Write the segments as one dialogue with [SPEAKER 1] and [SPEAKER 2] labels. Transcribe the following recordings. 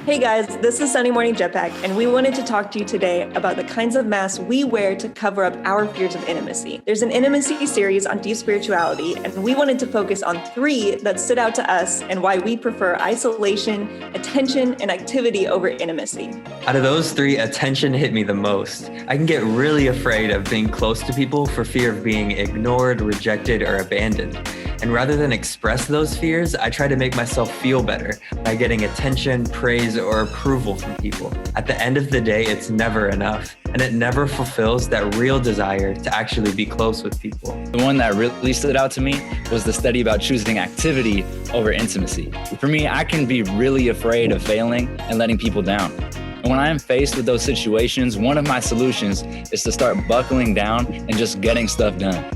[SPEAKER 1] Hey guys, this is Sunday Morning Jetpack, and we wanted to talk to you today about the kinds of masks we wear to cover up our fears of intimacy. There's an intimacy series on deep spirituality, and we wanted to focus on 3 that stood out to us and why we prefer isolation, attention, and activity over intimacy.
[SPEAKER 2] Out of those 3, attention hit me the most. I can get really afraid of being close to people for fear of being ignored, rejected, or abandoned. And rather than express those fears, I try to make myself feel better by getting attention, praise, or approval from people. At the end of the day, it's never enough, and it never fulfills that real desire to actually be close with people.
[SPEAKER 3] The one that really stood out to me was the study about choosing activity over intimacy. For me, I can be really afraid of failing and letting people down. And when I am faced with those situations, one of my solutions is to start buckling down and just getting stuff done.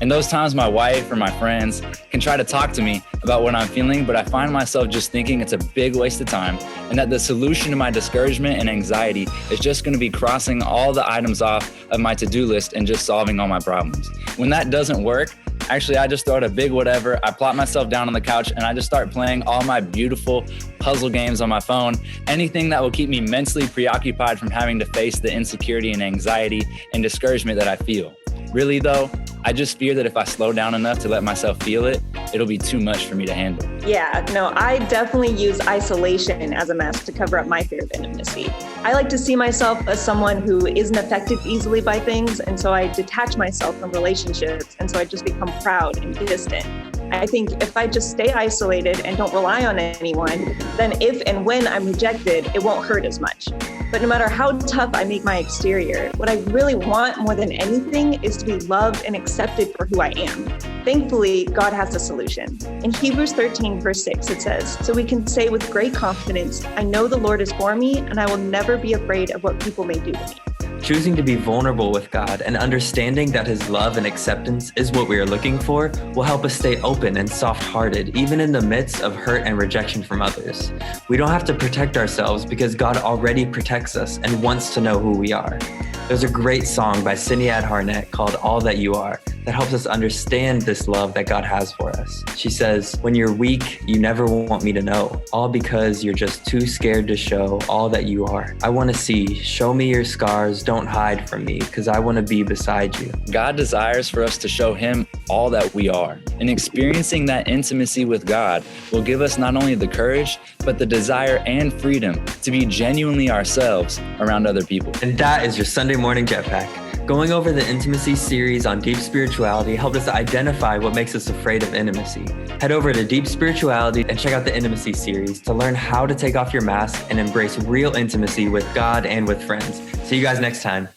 [SPEAKER 3] And those times my wife or my friends can try to talk to me about what I'm feeling, but I find myself just thinking it's a big waste of time and that the solution to my discouragement and anxiety is just going to be crossing all the items off of my to-do list and just solving all my problems. When that doesn't work, actually, I just throw out a big whatever. I plop myself down on the couch and I just start playing all my beautiful puzzle games on my phone. Anything that will keep me mentally preoccupied from having to face the insecurity and anxiety and discouragement that I feel. Really though, I just fear that if I slow down enough to let myself feel it, it'll be too much for me to handle.
[SPEAKER 1] Yeah, no, I definitely use isolation as a mask to cover up my fear of intimacy. I like to see myself as someone who isn't affected easily by things, and so I detach myself from relationships, and so I just become proud and distant. I think if I just stay isolated and don't rely on anyone, then if and when I'm rejected, it won't hurt as much. But no matter how tough I make my exterior, what I really want more than anything is to be loved and accepted for who I am. Thankfully, God has a solution. In Hebrews 13, verse 6, it says, "So we can say with great confidence, I know the Lord is for me, and I will never be afraid of what people may do to me."
[SPEAKER 2] Choosing to be vulnerable with God and understanding that His love and acceptance is what we are looking for will help us stay open and soft-hearted, even in the midst of hurt and rejection from others. We don't have to protect ourselves because God already protects us and wants to know who we are. There's a great song by Sinead Harnett called "All That You Are" that helps us understand this love that God has for us. She says, "When you're weak, you never want me to know, all because you're just too scared to show all that you are. I want to see, show me your scars, don't hide from me, because I want to be beside you."
[SPEAKER 3] God desires for us to show Him all that we are. And experiencing that intimacy with God will give us not only the courage, but the desire and freedom to be genuinely ourselves around other people.
[SPEAKER 2] And that is your Sunday Morning Jetpack. Going over the intimacy series on deep spirituality helped us identify what makes us afraid of intimacy. Head over to Deep Spirituality and check out the intimacy series to learn how to take off your mask and embrace real intimacy with God and with friends. See you guys next time.